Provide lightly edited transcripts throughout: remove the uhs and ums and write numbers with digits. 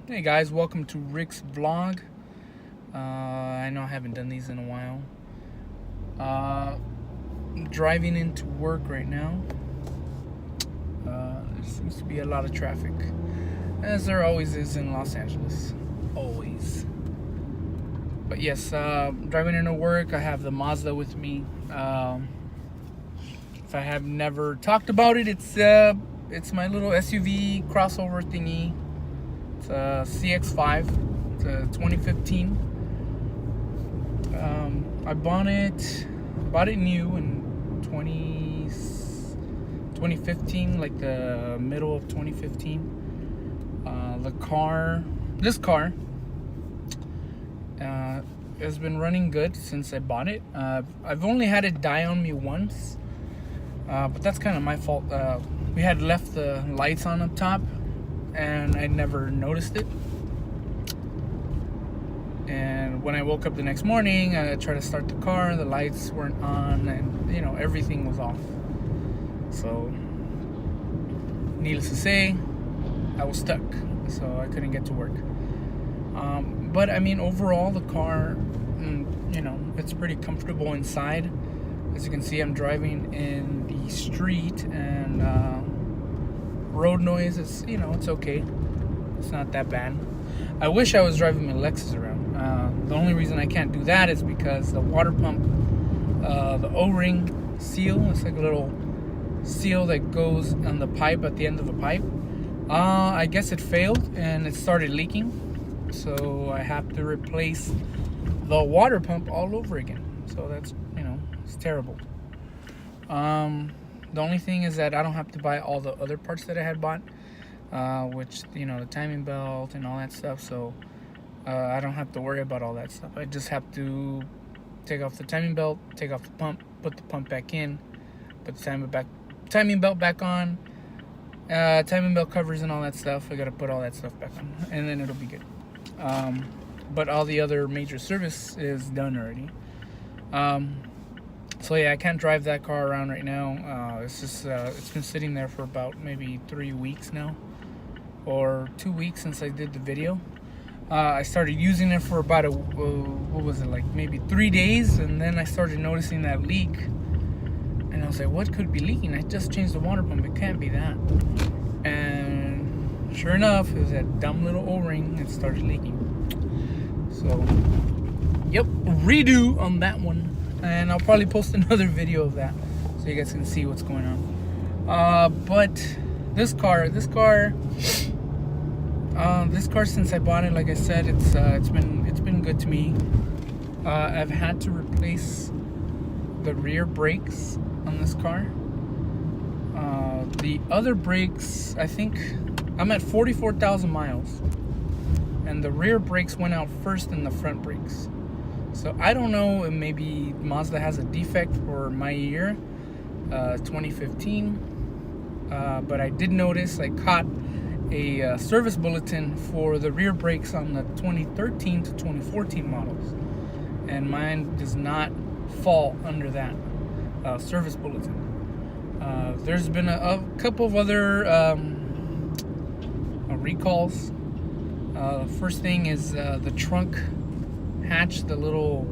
Hey guys, welcome to Rick's vlog. I know I haven't done these in a while. I'm driving into work right now. There seems to be a lot of traffic, as there always is in Los Angeles. Always. But yes, driving into work. I have the Mazda with me. If I have never talked about it, it's my little SUV crossover thingy. It's a CX5. It's a 2015. I bought it new in 2015, like the middle of 2015. This car has been running good since I bought it. I've only had it die on me once, but that's kind of my fault. We had left the lights on up top, and I never noticed it. And when I woke up the next morning, I tried to start the car, the lights weren't on, and everything was off. So needless to say, I was stuck, so I couldn't get to work. But I mean, overall, the car, it's pretty comfortable inside. As you can see, I'm driving in the street, and road noise is, it's okay. It's not that bad. I wish I was driving my Lexus around. The only reason I can't do that is because the water pump, the O-ring seal, it's like a little seal that goes on the pipe at the end of the pipe. I guess it failed and it started leaking. So I have to replace the water pump all over again. So that's, it's terrible. The only thing is that I don't have to buy all the other parts that I had bought, which, the timing belt and all that stuff. So I don't have to worry about all that stuff. I just have to take off the timing belt, take off the pump, put the pump back in, put the timing belt back on, timing belt covers and all that stuff. I got to put all that stuff back on, and then it'll be good. But all the other major service is done already. So yeah, I can't drive that car around right now. It's just it's been sitting there for about maybe 3 weeks now, or 2 weeks since I did the video. I started using it for about maybe 3 days, and then I started noticing that leak, and I was like, what could be leaking? I just changed the water pump, it can't be that. And sure enough, it was that dumb little O-ring that started leaking. So yep, redo on that one, and I'll probably post another video of that so you guys can see what's going on. But this car, since I bought it, like I said, it's been good to me. I've had to replace the rear brakes on this car. The other brakes, I think I'm at 44,000 miles, and the rear brakes went out first than the front brakes. So I don't know if maybe Mazda has a defect for my year, 2015. But I did notice I caught a service bulletin for the rear brakes on the 2013 to 2014 models, and mine does not fall under that service bulletin. There's been a couple of other recalls. First thing is the trunk hatch, the little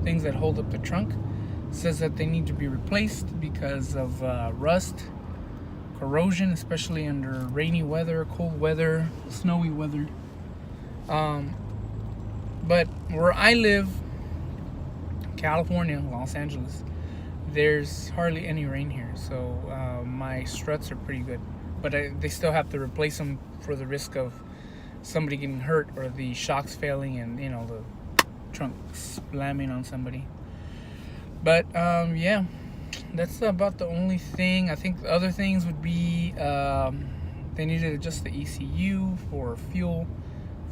things that hold up the trunk, says that they need to be replaced because of rust, corrosion, especially under rainy weather, cold weather, snowy weather. But where I live, California, Los Angeles, there's hardly any rain here, so my struts are pretty good. But they still have to replace them for the risk of somebody getting hurt or the shocks failing and the trunk slamming on somebody. But yeah, that's about the only thing. I think the other things would be they need to adjust the ECU for fuel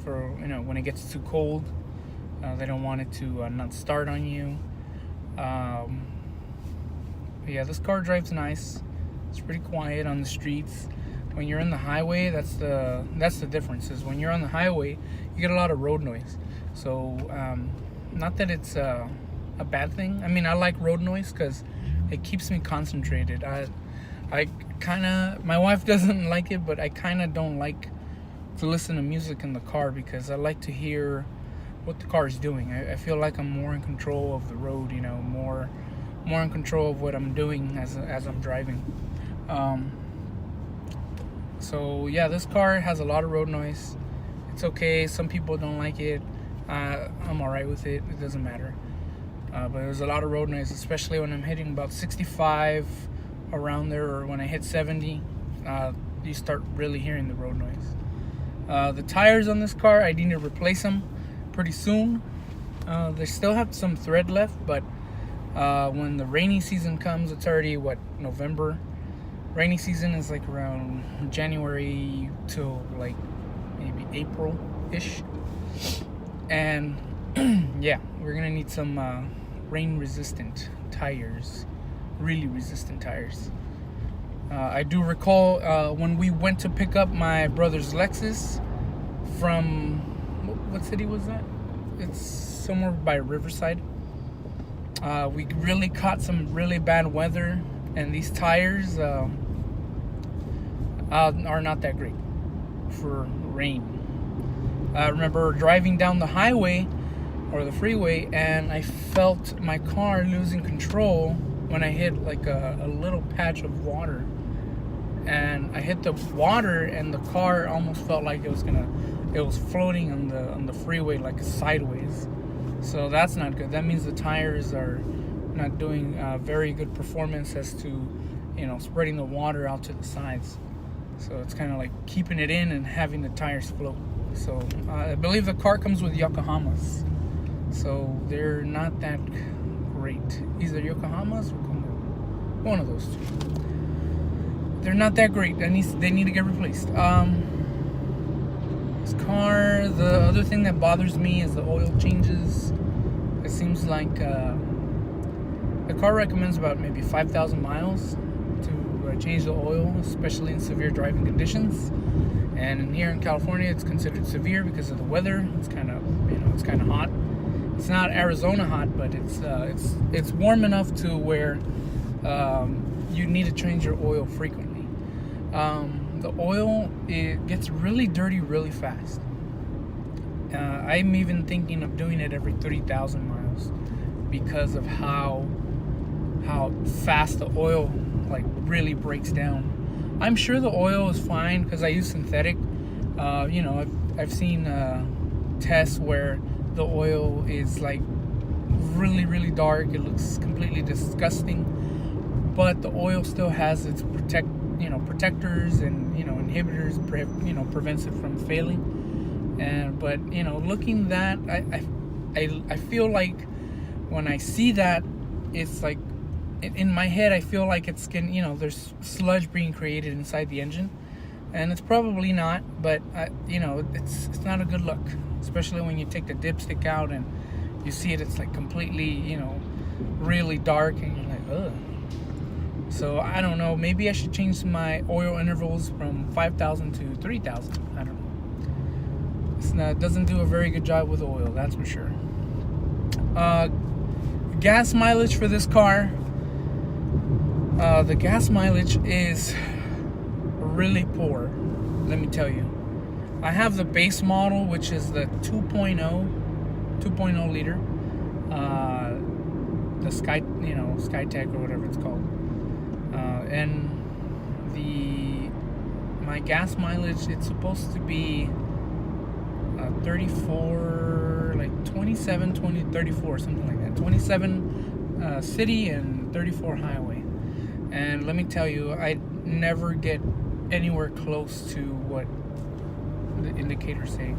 for when it gets too cold. They don't want it to not start on you. Yeah, this car drives nice. It's pretty quiet on the streets. When you're in the highway, that's the difference. Is when you're on the highway, you get a lot of road noise. So not that it's a bad thing. I mean, I like road noise because it keeps me concentrated. I kind of, my wife doesn't like it, but I kind of don't like to listen to music in the car because I like to hear what the car is doing. I feel like I'm more in control of the road, more in control of what I'm doing as I'm driving. So yeah, this car has a lot of road noise. It's okay. Some people don't like it. I'm alright with it. It doesn't matter. But there's a lot of road noise, especially when I'm hitting about 65 around there, or when I hit 70. You start really hearing the road noise. The tires on this car, I need to replace them pretty soon. They still have some thread left, but when the rainy season comes, it's already November. Rainy season is like around January to like maybe April-ish. And yeah, we're gonna need some rain resistant tires, really resistant tires. I do recall when we went to pick up my brother's Lexus from, what city was that? It's somewhere by Riverside. We really caught some really bad weather, and these tires are not that great for rain. I remember driving down the highway or the freeway, and I felt my car losing control when I hit like a little patch of water. And I hit the water, and the car almost felt like it was floating on the freeway like sideways. So that's not good. That means the tires are not doing very good performance as to, spreading the water out to the sides. So it's kind of like keeping it in and having the tires float. So I believe the car comes with Yokohamas. So they're not that great. Either Yokohamas or Kongo. One of those two. They're not that great. They need to get replaced. This car, the other thing that bothers me is the oil changes. It seems like the car recommends about maybe 5,000 miles to change the oil, especially in severe driving conditions. And here in California, it's considered severe because of the weather. It's kind of hot. It's not Arizona hot, but it's warm enough to where you need to change your oil frequently. The oil, it gets really dirty really fast. I'm even thinking of doing it every 30,000 miles because of how fast the oil really breaks down. I'm sure the oil is fine because I use synthetic. I've seen tests where the oil is really, really dark. It looks completely disgusting, but the oil still has its protectors and inhibitors, prevents it from failing. But looking that, I feel like when I see that, it's like in my head I feel like it's there's sludge being created inside the engine, and it's probably not, but it's not a good look, especially when you take the dipstick out and you see it. It's like completely really dark, and you're like, ugh. So I don't know, maybe I should change my oil intervals from 5,000 to 3,000. I don't know. It doesn't do a very good job with oil, that's for sure. Gas mileage for this car. The gas mileage is really poor, let me tell you. I have the base model, which is the 2.0 liter, the SkyTech or whatever it's called. And my gas mileage, it's supposed to be 34, 27, 20, 34, something like that. 27 city and 34 highway. And let me tell you, I never get anywhere close to what the indicators say.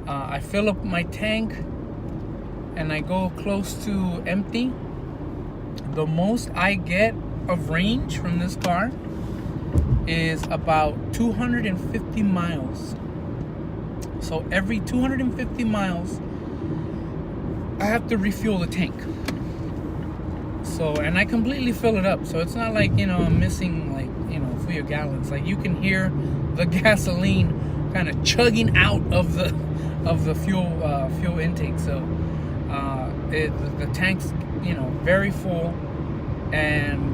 I fill up my tank and I go close to empty. The most I get of range from this car is about 250 miles. So every 250 miles, I have to refuel the tank. And I completely fill it up. So it's not like, I'm missing a few gallons. You can hear the gasoline kind of chugging out of the fuel intake. So the tank's, very full. And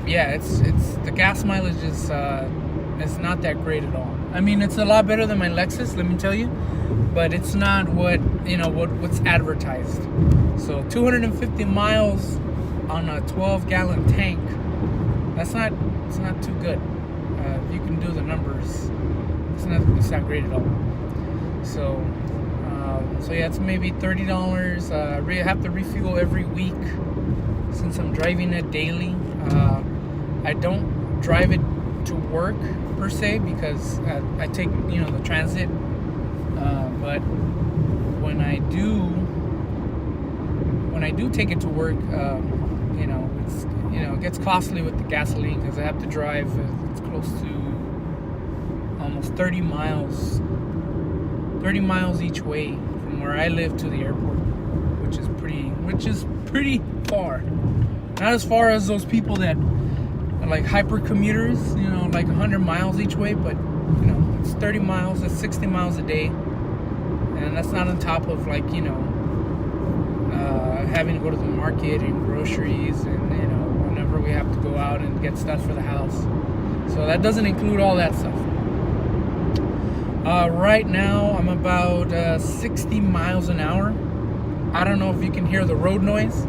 yeah, it's the gas mileage is not that great at all. I mean, it's a lot better than my Lexus, let me tell you, but it's not what's advertised. So 250 miles on a 12-gallon tank, it's not too good. If you can do the numbers, it's not great at all. So yeah, it's maybe $30. I have to refuel every week since I'm driving it daily. I don't drive it to work per se because I take the transit. But when I do take it to work, it gets costly with the gasoline because I have to drive. It's close to almost 30 miles each way from where I live to the airport, which is pretty far. Not as far as those people that are like hyper commuters, like 100 miles each way, but it's 30 miles. That's 60 miles a day, and that's not on top of having to go to the market and groceries and whenever we have to go out and get stuff for the house. So that doesn't include all that stuff. Right now I'm about 60 miles an hour. I don't know if you can hear the road noise.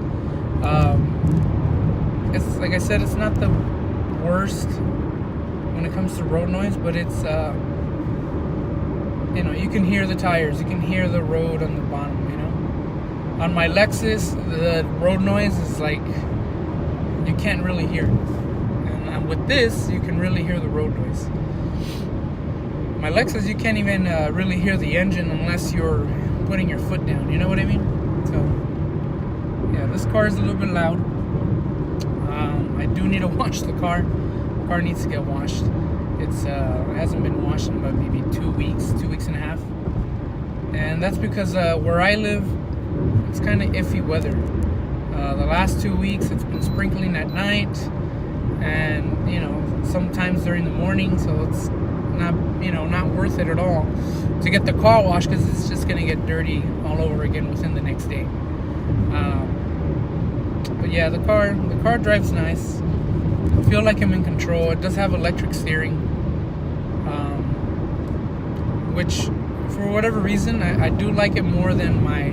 It's like I said, it's not the worst when it comes to road noise, but it's you can hear the tires, you can hear the road on the bottom. On my Lexus, the road noise is like you can't really hear it, and with this you can really hear the road noise. My Lexus, you can't even really hear the engine unless you're putting your foot down. You know what I mean? So yeah, this car is a little bit loud. I do need to wash the car. The car needs to get washed. It hasn't been washed in about maybe 2 weeks and a half, and that's because where I live, it's kind of iffy weather. The last 2 weeks it's been sprinkling at night, and sometimes during the morning, so it's not worth it at all to get the car washed because it's just gonna get dirty all over again within the next day. But yeah, the car drives nice. I feel like I'm in control. It does have electric steering, which for whatever reason I do like it more than my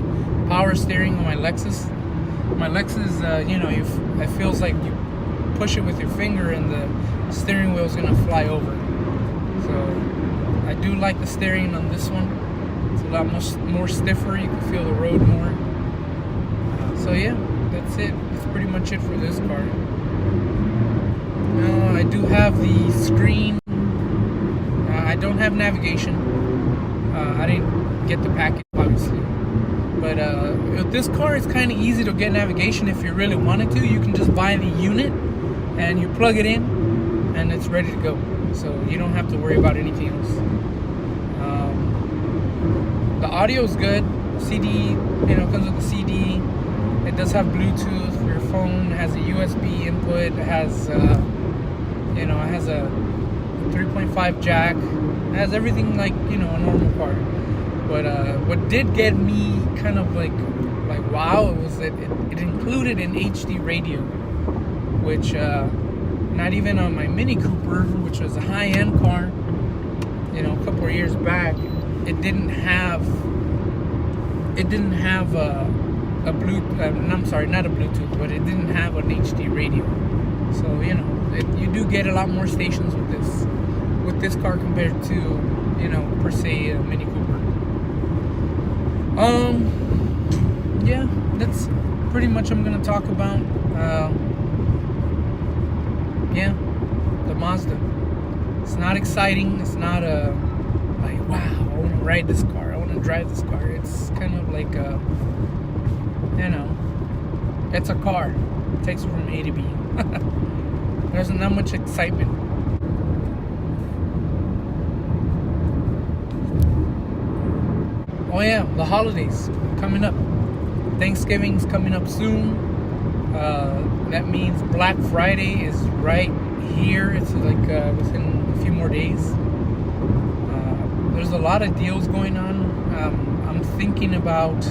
power steering on my Lexus. My Lexus, it feels like you push it with your finger and the steering wheel is gonna fly over. So I do like the steering on this one. It's a lot more stiffer. You can feel the road more. So yeah, that's it. That's pretty much it for this car. Now I do have the screen. I don't have navigation. I didn't get the package, obviously. But with this car, it's kind of easy to get navigation if you really wanted to. You can just buy the unit and you plug it in and it's ready to go. So you don't have to worry about anything else. The audio is good. CD, comes with the CD. It does have Bluetooth for your phone. It has a USB input. It has, it has a 3.5 jack. It has everything like, a normal car. But what did get me kind of like wow, was that it included an HD radio, which not even on my Mini Cooper, which was a high-end car, a couple of years back, it didn't have a Bluetooth. I'm sorry, not a Bluetooth, but it didn't have an HD radio. So you do get a lot more stations with this car compared to per se a Mini Cooper. Yeah, that's pretty much I'm gonna talk about. Yeah, the Mazda. It's not exciting. It's not like, wow, I want to ride this car. I want to drive this car. It's kind of like it's a car. It takes you from A to B. There's not much excitement. Oh yeah, the holidays coming up. Thanksgiving's coming up soon. That means Black Friday is right here. It's like within a few more days. There's a lot of deals going on. I'm thinking about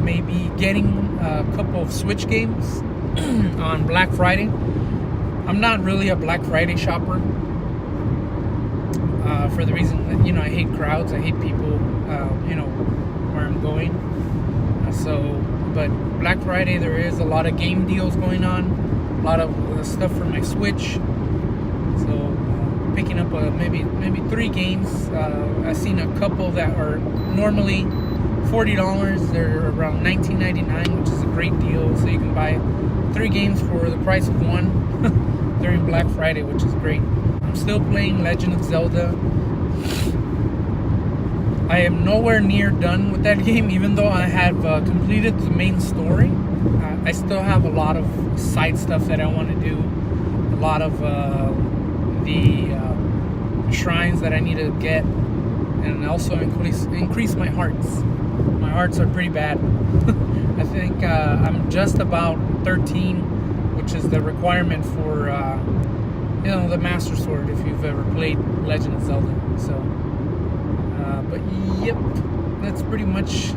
maybe getting a couple of Switch games on Black Friday. I'm not really a Black Friday shopper. for the reason that, I hate crowds, I hate people, where I'm going. But Black Friday, there is a lot of game deals going on, a lot of stuff for my Switch. So picking up maybe 3 games. I've seen a couple that are normally $40. They're around $19.99, which is a great deal. So you can buy 3 games for the price of 1 during Black Friday, which is great. I'm still playing Legend of Zelda. I am nowhere near done with that game, even though I have completed the main story. I still have a lot of side stuff that I want to do, a lot of the shrines that I need to get, and also increase my hearts. My hearts are pretty bad. I think I'm just about 13, which is the requirement for the Master Sword, if you've ever played Legend of Zelda. So but yep, that's pretty much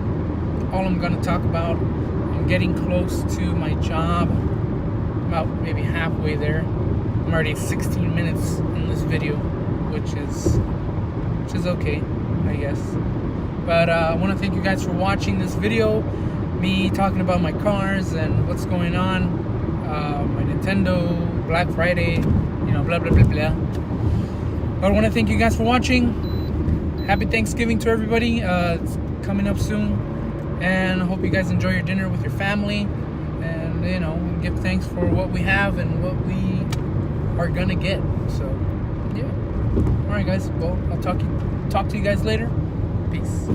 all I'm gonna talk about. I'm getting close to my job, about maybe halfway there. I'm already 16 minutes in this video, which is okay, I guess. But I want to thank you guys for watching this video, me talking about my cars and what's going on, my Nintendo, Black Friday, blah blah blah blah. But I want to thank you guys for watching. Happy Thanksgiving to everybody. It's coming up soon, and I hope you guys enjoy your dinner with your family, and give thanks for what we have and what we are gonna get. So yeah. All right, guys. Well, I'll talk to you guys later. Peace.